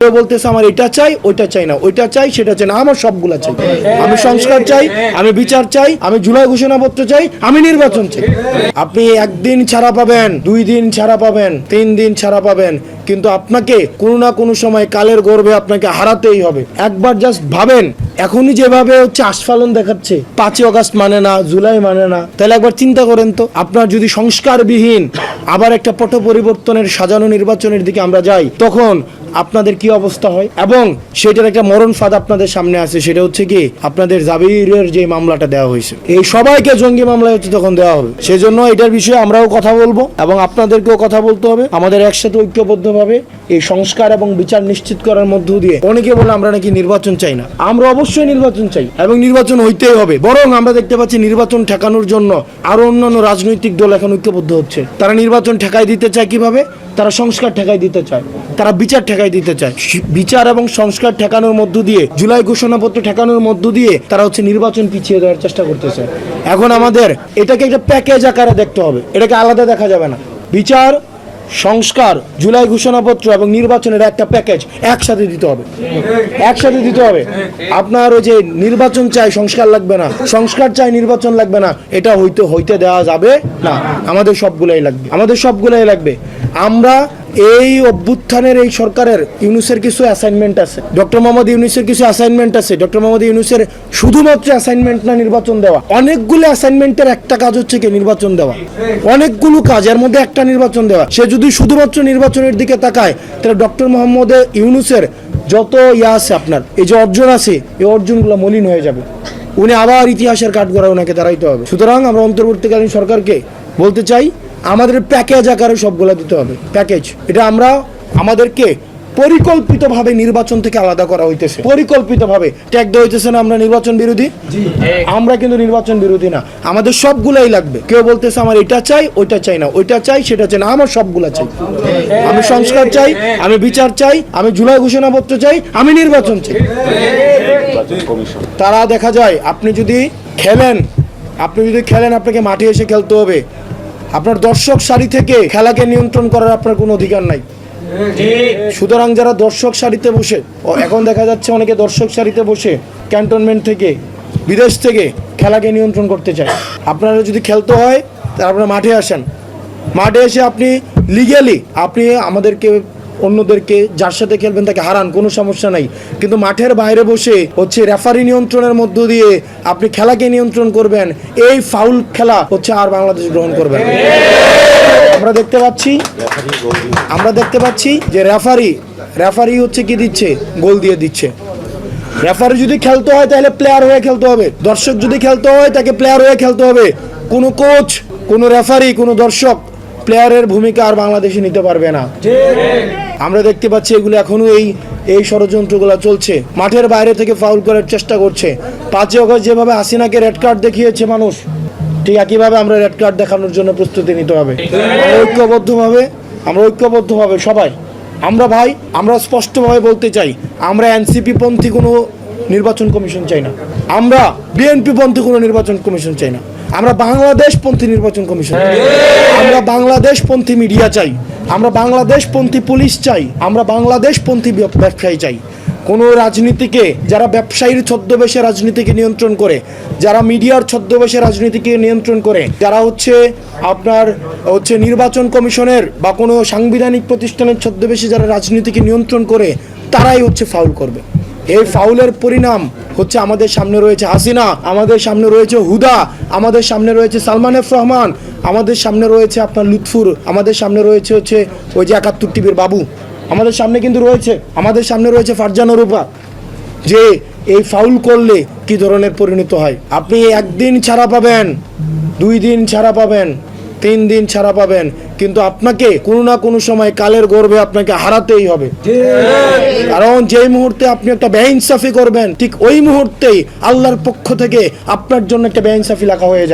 কেউ বলতেছে আমার এটা চাই ওইটা চাই না, ওইটা চাই সেটা চাই না, আমার সবগুলা চাই। আমি সংস্কার চাই, আমি বিচার চাই, আমি জুলাই ঘোষণাপত্র চাই, আমি নির্বাচন চাই। আপনি একদিন ছাড়া পাবেন, 2 দিন ছাড়া পাবেন, 3 দিন ছাড়া পাবেন, কিন্তু আপনাকে কোনো না কোনো সময় কালের গর্ভে আপনাকে হারাতেই হবে। একবার জাস্ট ভাবেন, এখনই যেভাবে হচ্ছে আস্ফালন দেখাচ্ছে, 5ই আগস্ট মানে না, জুলাই মানে না, তাহলে একবার চিন্তা করেন তো, আপনার যদি সংস্কারবিহীন আবার একটা পট পরিবর্তনের সাজানো নির্বাচনের দিকে আমরা যাই, তখন আপনাদের কি অবস্থা হয়। এবং সেটার একটা মরণ ফাঁদ আপনাদের সামনে আছে, সেটা হচ্ছে কি আপনাদের জাবিরের যে মামলাটা দেওয়া হয়েছে, এই সবাইকে জঙ্গি মামলা হচ্ছে তখন দেওয়া হবে। সেজন্য এটার বিষয়ে আমরাও কথা বলবো এবং আপনাদেরকেও কথা বলতে হবে। আমাদের একসাথে ঐক্যবদ্ধভাবে এই সংস্কার এবং বিচার নিশ্চিত করার মধ্য দিয়ে, অনেকে বলে আমরা নাকি নির্বাচন চাই না, আমরা অবশ্যই নির্বাচন চাই এবং নির্বাচন হইতেই হবে। বরং আমরা দেখতে পাচ্ছি নির্বাচন ঠেকানোর জন্য আরো অন্যান্য রাজনৈতিক দল এখন ঐক্যবদ্ধ হচ্ছে। তারা নির্বাচন ঠেকাই দিতে চায় কিভাবে? তারা সংস্কার ঠেকাই দিতে চায়, তারা বিচার ঠেকাই দিতে চায়। বিচার এবং সংস্কার ঠেকানোর মধ্য দিয়ে, জুলাই ঘোষণাপত্র ঠেকানোর মধ্য দিয়ে তারা হচ্ছে নির্বাচন পিছিয়ে দেওয়ার চেষ্টা করতেছে। এখন আমাদের এটাকে একটা প্যাকেজ আকারে দেখতে হবে, এটাকে আলাদা দেখা যাবে না। বিচার, সংস্কার, জুলাই ঘোষণাপত্র এবং নির্বাচনের একটা প্যাকেজ একসাথে দিতে হবে, একসাথে দিতে হবে। আপনার ওই যে নির্বাচন চাই সংস্কার লাগবে না, সংস্কার চাই নির্বাচন লাগবে না, এটা হইতে দেওয়া যাবে না। আমাদের সবগুলাই লাগবে, আমাদের সবগুলাই লাগবে। আমরা এই অভ্যুত্থানের এই সরকারের ইউনূসের কিছু অ্যাসাইনমেন্ট আছে, ডক্টর মোহাম্মদ ইউনূসের কিছু অ্যাসাইনমেন্ট আছে। ডক্টর মোহাম্মদ ইউনূসের শুধুমাত্র অ্যাসাইনমেন্ট না নির্বাচন দেওয়া, অনেকগুলো অ্যাসাইনমেন্টের একটা কাজ হচ্ছে কি নির্বাচন দেওয়া, অনেকগুলো কাজ, এর মধ্যে একটা নির্বাচন দেওয়া। সে যদি শুধুমাত্র নির্বাচনের দিকে তাকায়, তাহলে ডক্টর মোহাম্মদ ইউনূসের যত আছে, আপনার এই যে অর্জন আছে, এই অর্জনগুলো মলিন হয়ে যাবে। উনি আবার ইতিহাসের কাঠগড়ায় ওনাকে দাঁড়াইতে হবে। সুতরাং আমরা অন্তর্বর্তীকালীন সরকারকে বলতে চাই, আমাদের প্যাকেজ আকারে সবগুলো দিতে হবে, প্যাকেজ। এটা আমরা আমাদেরকে পরিকল্পিতভাবে নির্বাচন থেকে আলাদা করা হইতেছে, পরিকল্পিতভাবে ট্যাগ দেওয়া হইতেছে না আমরা নির্বাচন বিরোধী। আমরা কিন্তু নির্বাচন বিরোধী না, আমাদের সবগুলাই লাগবে। কেউ বলতেছে আমার এটা চাই ওইটা চাই না, ওইটা চাই সেটা চাই না, আমার সবগুলা চাই। আমি সংস্কার চাই, আমি বিচার চাই, আমি জুলাই ঘোষণাপত্র চাই, আমি নির্বাচন চাই। তারা দেখা যায় আপনি যদি খেলেন, আপনাকে মাঠে এসে খেলতে হবে। আপনার দর্শক সারি থেকে খেলাকে নিয়ন্ত্রণ করার আপনার কোনো অধিকার নাই। সুতরাং যারা দর্শক সারিতে বসে, এখন দেখা যাচ্ছে অনেকে দর্শক সারিতে বসে ক্যান্টনমেন্ট থেকে, বিদেশ থেকে খেলাকে নিয়ন্ত্রণ করতে চায়। আপনারা যদি খেলতে হয় তাহলে আপনারা মাঠে আসেন, মাঠে এসে আপনি লিগ্যালি আপনি আমাদেরকে, অন্যদেরকে যার সাথে খেলবেন তাকে হারান, কোনো সমস্যা নাই। কিন্তু মাঠের বাইরে বসে হচ্ছে রেফারি নিয়ন্ত্রণের মধ্য দিয়ে আপনি খেলাকে নিয়ন্ত্রণ করবেন, এই ফাউল খেলা হচ্ছে আর বাংলাদেশ গ্রহণ করবেন। আমরা দেখতে পাচ্ছি যে রেফারি হচ্ছে কি দিচ্ছে, গোল দিয়ে দিচ্ছে। রেফারি যদি খেলতে হয় তাহলে প্লেয়ার হয়ে খেলতে হবে, দর্শক যদি খেলতে হয় তাকে প্লেয়ার হয়ে খেলতে হবে। কোনো কোচ, কোনো রেফারি, কোনো দর্শক প্লেয়ারের ভূমিকা আর বাংলাদেশে নিতে পারবে না। আমরা দেখতে পাচ্ছি এগুলো এখনো এই ষড়যন্ত্রগুলো চলছে, মাঠের বাইরে থেকে ফাউল করার চেষ্টা করছে। 5ই আগস্ট যেভাবে হাসিনাকে রেড কার্ড দেখিয়েছে মানুষ, ঠিক একইভাবে আমরা রেড কার্ড দেখানোর জন্য প্রস্তুতি নিতে হবে। আমরা ঐক্যবদ্ধভাবে সবাই, আমরা স্পষ্টভাবে বলতে চাই, আমরা এনসিপি পন্থী কোনো নির্বাচন কমিশন চাই না, আমরা বিএনপি পন্থী কোনো নির্বাচন কমিশন চাই না, আমরা বাংলাদেশ পন্থী নির্বাচন কমিশন, আমরা বাংলাদেশ পন্থী মিডিয়া চাই, আমরা বাংলাদেশ পন্থী পুলিশ চাই, আমরা বাংলাদেশ পন্থী ব্যবসায়ী চাই। কোনো রাজনীতিকে, যারা ব্যবসায়ীর ছদ্মবেশে রাজনীতিকে নিয়ন্ত্রণ করে, যারা মিডিয়ার ছদ্মবেশে রাজনীতিকে নিয়ন্ত্রণ করে, যারা আপনার নির্বাচন কমিশনের বা কোনো সাংবিধানিক প্রতিষ্ঠানের ছদ্মবেশে যারা রাজনীতিকে নিয়ন্ত্রণ করে, তারাই ফাউল করবে। এই ফাউলের পরিণাম হচ্ছে আমাদের সামনে রয়েছে হাসিনা, আমাদের সামনে রয়েছে হুদা, আমাদের সামনে রয়েছে সালমান এফ রহমান, আমাদের সামনে রয়েছে আপনার লুৎফুর, আমাদের সামনে রয়েছে ওই যে 71 টিভির বাবু, আমাদের সামনে কিন্তু রয়েছে, আমাদের সামনে রয়েছে ফারজানা রূপা। যে এই ফাউল করলে কি ধরনের পরিণত হয়। আপনি 1 দিন ছাড়া পাবেন, 2 দিন ছাড়া পাবেন, 3 দিন ছাড়া পাবেন, কিন্তু আপনাকে কোনো না কোনো সময় কালের গর্ভে আপনাকে হারাতেই হবে। কারণ যেই মুহূর্তে আপনি একটা বেইনসাফি করবেন, ঠিক ওই মুহূর্তেই আল্লাহর পক্ষ থেকে আপনার জন্য একটা বেইনসাফি লেখা হয়ে যায়।